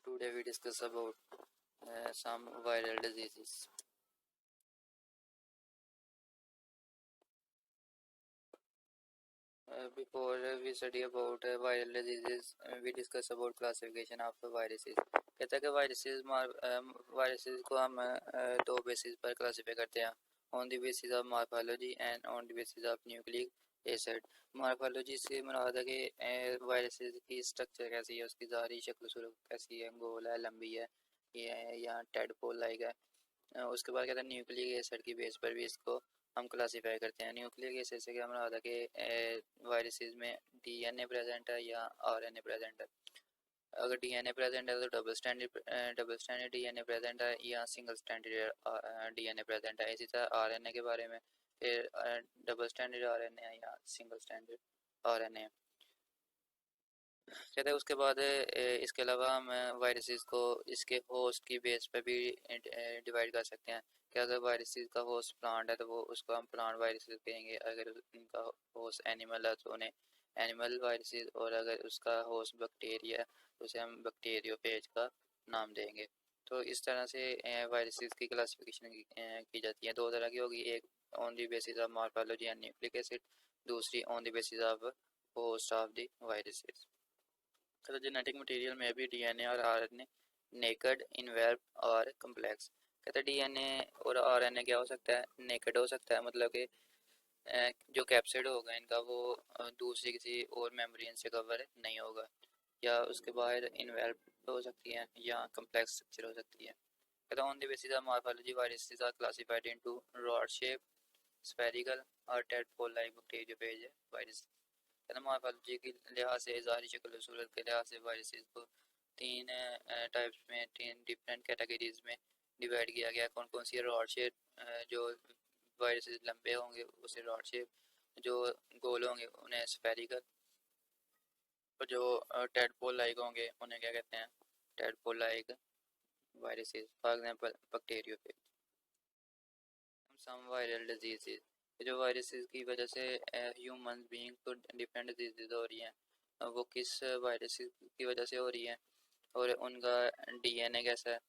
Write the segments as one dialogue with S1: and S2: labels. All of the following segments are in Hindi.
S1: Today we discuss about some viral diseases. Before we study about viral diseases, we discuss about classification of viruses. कहता है कि viruses को हम दो बेसिस पर क्लासीफाई करते हैं, on the basis of morphology and on the basis of nucleic acid. Morphology से मुराद है कि वायरसेस की स्ट्रक्चर कैसी है, उसकी ज़ाहरी शक्ल सूरत कैसी है, गोल है, लंबी है, ये है या टेडपोल लाइक है। उसके बाद कहते हैं न्यूक्लिक एसिड की बेस पर भी इसको हम क्लासीफाई करते हैं। न्यूक्लिक एसिड से क्या मुराद है कि वायरसेस में डीएनए प्रेजेंट है या आरएनए प्रेजेंट है। अगर डीएनए प्रेजेंट है तो डबल स्टैंडर्ड डीएनए प्रेजेंट है या सिंगल स्टैंडर्ड डीएनए प्रेजेंट है। इसी तरह आरएनए के बारे में फिर डबल स्टैंडर्ड आरएनए है या सिंगल स्टैंडर्ड आरएनए है। कहते हैं उसके बाद इसके अलावा हम वायरसेस को इसके होस्ट की बेस पे भी डिवाइड कर सकते हैं कि अगर वायरसेस का होस्ट प्लांट है तो वो उसको हम प्लांट वायरसेस कहेंगे, अगर उनका होस्ट एनिमल है तो उन्हें एनिमल वायरसेस, और अगर उसका होस्ट बैक्टीरिया है तो उसे हम बैक्टीरियोफेज का नाम देंगे। तो इस तरह से वायरसेस की क्लासिफिकेशन की जाती है। दो तरह की होगी, एक on the basis of morphology and nucleic acid, दूसरी on the basis of host of the viruses. तो जेनेटिक मटेरियल में भी डीएनए और आरएनए नेकेड, इनवेल्व और कम्प्लेक्स। कहते हैं डीएनए और आरएनए क्या हो सकता है, नेकेड हो सकता है, मतलब कि जो कैप्सिड होगा इनका वो दूसरी किसी और मेम्ब्रेन से कवर नहीं होगा, या उसके बाहर इनवेल्व हो सकती है, या कम्प्लेक्स स्ट्रक्चर हो सकती है। कहते हैं on the basis of morphology viruses are classified into rod shape, spherical और tadpole like bacteriophage virus. Morphology के लिहाज से, ज़ाहरी शक्ल सूरत के लिहाज से वायरसेस को तीन टाइप्स में, तीन डिफरेंट कैटेगरीज में डिवाइड किया गया। कौन कौन सी? रॉड शेप, जो वायरसेस लंबे होंगे उसे रॉड शेप, जो गोल होंगे उन्हें स्फेरिकल, और जो टेडपोल लाइक होंगे उन्हें क्या कहते हैं, tadpole like viruses. For example bacteriophage. Some viral diseases, जो वायरसेस की वजह से ह्यूमन बीइंग को डिफरेंट डिजीज हो रही हैं, वो किस वायरस की वजह से हो रही है, और उनका डीएनए कैसा है,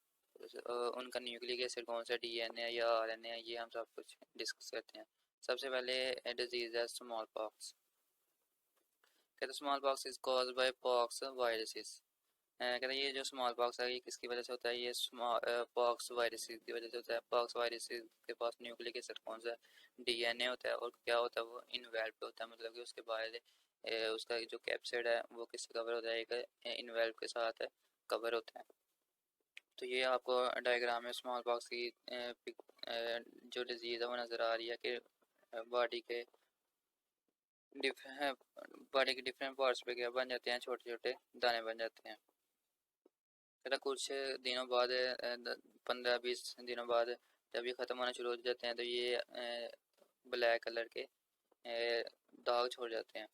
S1: उनका न्यूक्लिक एसिड कौन सा, डीएनए या आरएनए, ये हम सब कुछ डिस्कस करते हैं। सबसे पहले डिजीज है स्मॉल पॉक्स। कहते small pox is caused by pox viruses. कहते हैं ये जो स्मॉल पॉक्स है ये किसकी वजह से होता है, ये पॉक्स वायरस की वजह से होता है। पॉक्स वायरस के पास न्यूक्लिक एसिड कौन सा, डीएनए होता है, और क्या होता है वो इनवेल्व होता है, मतलब कि उसके बाहर उसका जो कैप्सिड है वो किससे कवर होता है, एक इनवेल्व के साथ कवर होता है। तो ये आपको डायग्राम में स्मॉल पॉक्स की जो डिजीज़ है वो नज़र आ रही है कि बॉडी के डिफरेंट पार्ट्स पे क्या बन जाते हैं, छोटे छोटे दाने बन जाते हैं। कुछ दिनों बाद 15-20 दिनों बाद जब ये ख़त्म होना शुरू हो जाते हैं तो ये ब्लैक कलर के दाग छोड़ जाते हैं।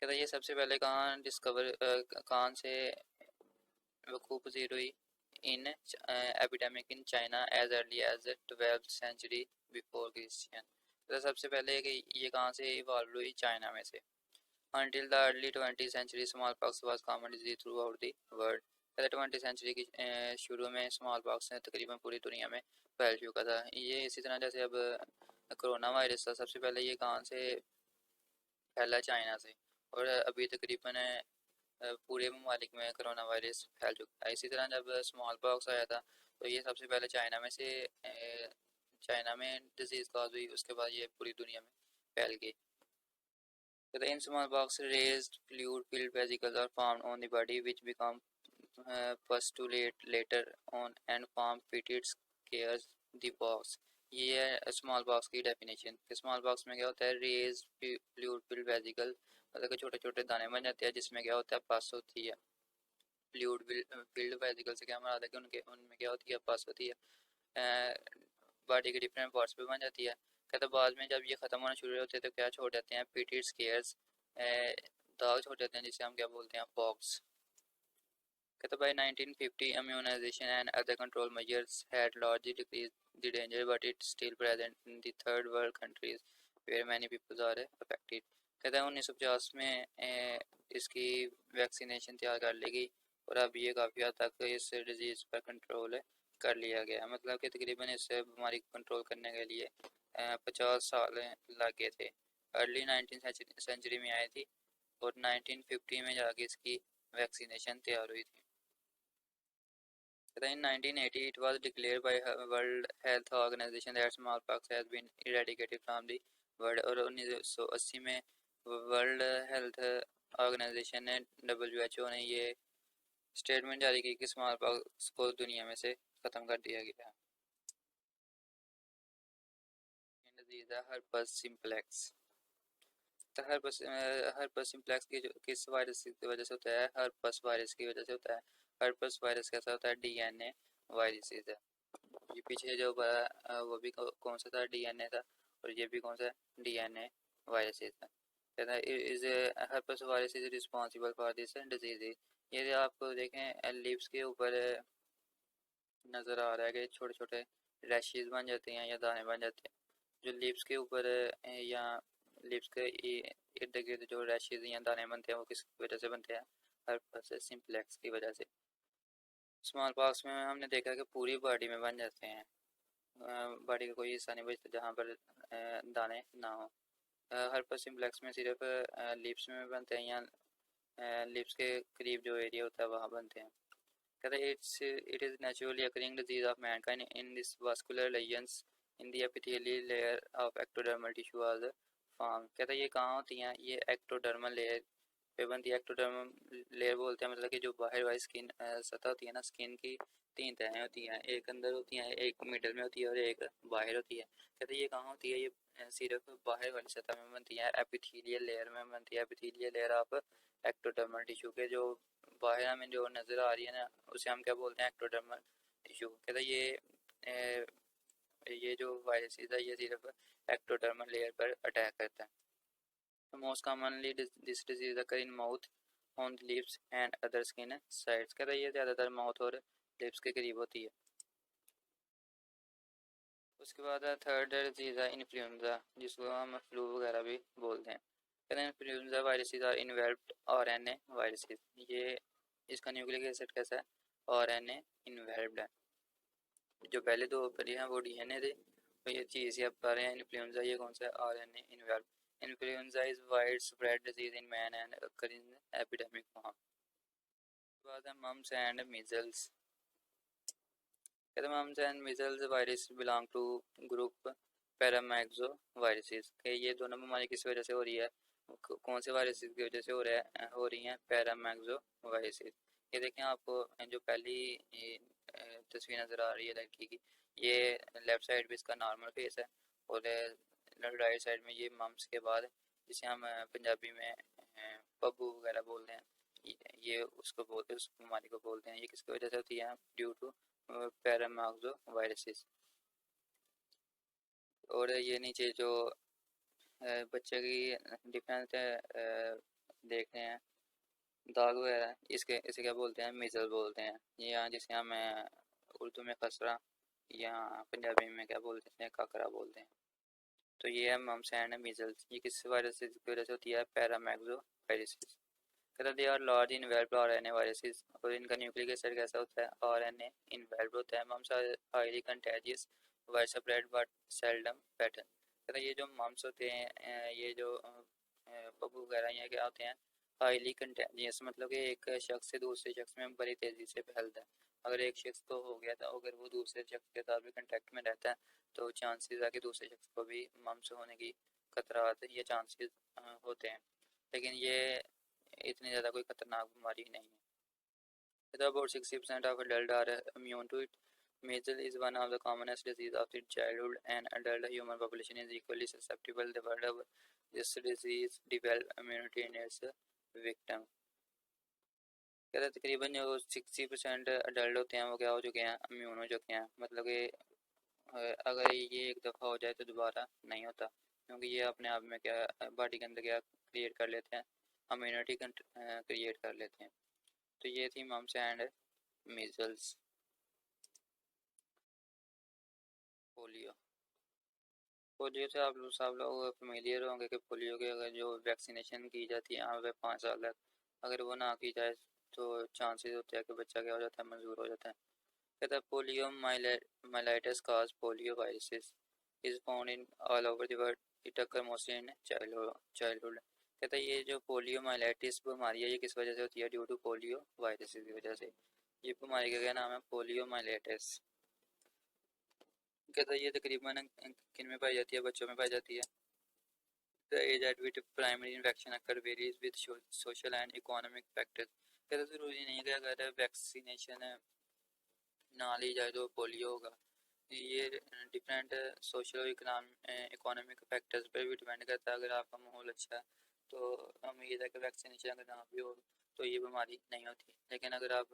S1: कहता है ये सबसे पहले कहाँ से वकूफ़ पज़ीर हुई, in epidemic in China as early as 12th century before Christian. तो सबसे पहले कि ये कहाँ से इवॉल्व हुई, चाइना में से। Until the early 20th century, smallpox was common disease throughout the world. पहले 20th century की शुरू में smallpox तकरीबन पूरी दुनिया में फैल चुका था। ये इसी तरह जैसे अब कोरोना वायरस था, सबसे पहले ये कहाँ से फैला, चाइना से, और अभी तकरीबन पूरे ममालिक में कोरोना वायरस फैल चुका है। इसी तरह जब स्मॉल पॉक्स आया था तो ये सबसे पहले चाइना में डिजीज़ कॉज हुई, उसके बाद ये पूरी दुनिया में फैल गई। In smallpox, raised fluid-filled vesicles are formed on the body, which become pustulate later on and form fetid scares the pox. ये है स्मॉल पॉक्स की डेफिनेशन। स्मॉल पॉक्स में क्या होता है, रेज फ्लूइड फिल्ड वेजिकल, मतलब कि छोटे छोटे दाने बन जाते हैं जिसमें क्या होता है, पस होती है। फ्लूइड फिल्ड वेजिकल से क्या हमारा कि उनमें क्या होती है, पस होती है, बॉडी के डिफरेंट पार्ट्स पे बन जाती है। कहते बाद में जब ये ख़त्म होना शुरू होते हैं तो क्या छोड़ जाते हैं, पिटेड स्केयर्स, दाग छोड़ जाते हैं, जिसे हम क्या बोलते हैं, पॉक्स। कहते by 1950 immunization and other control measures had largely decreased the danger, but it's still present in the third world countries where many people are affected. कहते हैं 1950 में इसकी वैक्सीनेशन तैयार कर ली गई और अब ये काफ़ी हद तक इस डिजीज़ पर कंट्रोल कर लिया गया। मतलब कि तकरीबन इस बीमारी को कंट्रोल करने के लिए 50 साल लग गए थे। अर्ली 19 सेंचुरी में आई थी और 1950 में जाके इसकी वैक्सीनेशन तैयार हुई थी। In 1980, it was declared by World Health Organization that smallpox has been eradicated from the world। और 1980 में वर्ल्ड हेल्थ ऑर्गेनाइजेशन ने WHO ने ये स्टेटमेंट जारी की कि स्मॉलपॉक्स को दुनिया में से ख़त्म कर दिया गया है। डिजीज़ है हर्पस सिम्प्लेक्स। तो हर्पस सिम्प्लेक्स की किस वायरस की वजह से होता है? हर्पस वायरस की वजह से होता है। हर्पस वायरस कैसा होता है? DNA वायरस है। ये पीछे जो वो भी कौन सा था? DNA था। और ये भी कौन सा? DNA वायरस था। कहता है is herpes virus is responsible for this disease. ये आप देखें लिप्स के ऊपर नज़र आ रहा है कि छोटे छोटे रैशेज बन जाते हैं या दाने बन जाते हैं। जो लिप्स के ऊपर या लिप्स के इर्द गिर्द जो रैशेज या दाने बनते हैं वो किस वजह से बनते हैं? हर्पस सिम्प्लेक्स की वजह से। स्मॉल पॉक्स में हमने देखा कि पूरी बॉडी में बन जाते हैं। बॉडी का कोई हिस्सा नहीं बचता जहाँ पर दाने ना हो। हर्पस सिम्प्लेक्स में सिर्फ लिप्स में बनते हैं या लिप्स के करीब जो एरिया होता है वहाँ बनते हैं। कहते हैं it is naturally occurring disease of mankind in this vascular lesions in the epithelial layer of ectodermal tissue are form. कहते हैं ये कहाँ होती हैं? ये एक्टोडर्मल लेयर पे बनती है। एक्टोडर्मल लेयर बोलते हैं मतलब कि जो बाहर वाली स्किन सतह होती है ना, स्किन की 3 तहें होती हैं। एक अंदर होती हैं, एक मिडल में होती है और एक बाहर होती है। कहते हैं ये कहाँ होती है? ये सिर्फ बाहर वाली सतह में बनती है, एपिथेलियल लेयर में बनती है। Epithelial layer of ectodermal tissue के जो बाहर हमें जो नज़र आ रही है ना, उसे हम क्या बोलते हैं? Ectodermal tissue. कहते हैं ये जो वायरस है ये सिर्फ एक्टोडर्मल लेयर पर अटैक करता है। Most commonly this disease occur in mouth, on the lips and other skin sites। कहता है ये ज़्यादातर माउथ और लिप्स के करीब होती है। उसके बाद है थर्ड डिजीज़ है इन्फ्लुएंजा, जिसको हम फ्लू वगैरह भी बोलते हैं। कहते हैं influenza viruses are enveloped RNA viruses. ये इसका न्यूक्लिक एसिड कैसा है? RNA इन्वेल्व्ड है। जो पहले दो पढ़ी हैं वो DNA थे, तो ये चीज़ ही अब पढ़ रहे हैं इन्फ्लुएंजा। ये कौन सा है? RNA इन्वेल्व्ड। Influenza is widespread disease in man and occur in epidemic form। बाद है mumps and measles। कहते हैं mumps and measles virus belong to group पैरामाइक्सोवायरसेस के। ये दोनों बीमारी किस वजह से हो रही है? कौन से वायरस की वजह से हो रही हैं? पैरामाइक्सोवायरसेस। ये देखें आपको जो पहली तस्वीर नज़र आ रही है लड़की की, ये लेफ़्ट साइड पे इसका नॉर्मल फेस है और राइट साइड में ये मम्स के बाद जिसे हम पंजाबी में पप्पू वगैरह बोलते हैं, ये उसको बोलते हैं, उस बीमारी को बोलते हैं। ये किसकी वजह से होती है? Due to paramyxoviruses. और ये नीचे जो बच्चे की डिफरेंस देख रहे हैं दाग वगैरह, इसके इसे क्या बोलते हैं? मिज़ल बोलते हैं। या जिसे हम उर्दू में खसरा या पंजाबी में क्या बोलते हैं? काकरा बोलते हैं। तो ये है मम्स एंड मीजल्स। ये किस वायरस की वजह से होती है? पैरामाइक्सोवायरसेस। कहते they are large enveloped RNA viruses. और इनका न्यूक्लिक एसिड कैसा होता है? RNA इनवेल्व्ड होता है। Mumps are highly contagious virus spread but seldom pattern. कहते ये जो मम्स होते हैं, ये जो पप्पू वगैरह ये क्या होते हैं? हाईली कंटेजियस, मतलब कि एक शख्स से दूसरे शख्स में बड़ी तेज़ी से फैलता है। अगर एक शख्स को हो गया तो अगर वो दूसरे शख्स के साथ भी कंटेक्ट में रहता है तो चांसेस है कि दूसरे शख्स को भी मम्स होने की खतरात या चांसेस होते हैं। लेकिन ये इतनी ज़्यादा कोई खतरनाक बीमारी नहीं है। About 60% of adults are immune to it। Measles is one of the commonest disease of the childhood and adult human population is equally susceptible to the world of this disease develop immunity in its victim। कहते हैं तकरीबन जो 60% अडल्ट होते हैं वो क्या हो चुके हैं? इम्यून हो चुके हैं। मतलब कि अगर ये एक दफ़ा हो जाए तो दोबारा नहीं होता, क्योंकि ये अपने आप में क्या बॉडी के अंदर क्या क्रिएट कर लेते हैं? इम्यूनिटी क्रिएट कर लेते हैं। तो ये थी mumps and measles. Polio. Polio से आप लोग सब लोग फेमिलियर होंगे कि पोलियो के अगर जो वैक्सीनेशन की जाती है यहाँ पे 5 साल तक, अगर वो ना की जाए तो चांसेस होते हैं कि बच्चा क्या हो जाता है, मंजूर हो जाता है। कहता है polio myelitis cause polio viruses is found in all over the world, it occur mostly in childhood. कहता है ये जो पोलियो माइलाइटिस बीमारी है ये किस वजह से होती है, ड्यू टू पोलियो वायरसेस की वजह से। ये बीमारी का क्या नाम है, पोलियो माइलाइटिस। कहता है ये तकरीबन किन में पाई जाती है, बच्चों में पाई जाती है। The age at which primary infection occur varies with social and economic factors। कहता ज़रूरी नहीं है कि अगर वैक्सीनेशन ना ली जाए तो पोलियो होगा, ये डिफरेंट सोशल इकोनॉमिक फैक्टर्स पर भी डिपेंड करता है। अगर आपका माहौल अच्छा है तो उम्मीद है कि वैक्सीनेशन अगर ना भी हो तो ये बीमारी नहीं होती। लेकिन अगर आप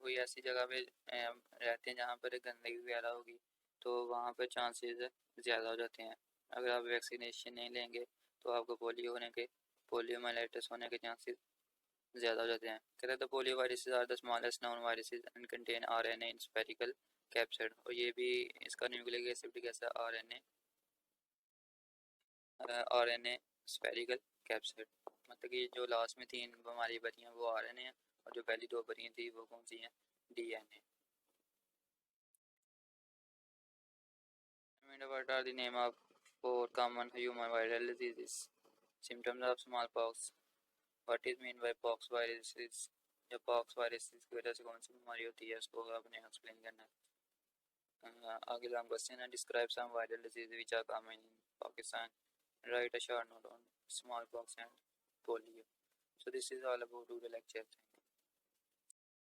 S1: कोई ऐसी जगह पे रहते हैं जहाँ पर गंदगी वगैरह होगी तो वहाँ पर चांसेस ज़्यादा हो जाते हैं। अगर आप वैक्सीनेशन नहीं लेंगे तो आपको पोलियो माइलाइटिस होने के चांसेस ज़्यादा हो जाते हैं। कहते हैं the polio viruses are the smallest known viruses and contain RNA in spherical capsid. और ये भी इसका न्यूक्लिक एसिड कैसा आरएनए स्फेरिकल कैप्सिड। मतलब कि जो लास्ट में 3 बीमारी बनी हैं वो आरएनए है और जो पहली 2 बनी थी वो कौन सी हैं, DNA. What are the name of 4 common human viral diseases? Symptoms of smallpox. What is mean by pox viruses? या पॉक्स वायरसेस की वजह से कौन सी बीमारी होती है उसको आपने एक्सप्लेन करना है। अगला क्वेश्चन है describe some viral disease which are common in Pakistan, write a short note on smallpox and polio। So this is all about the lecture.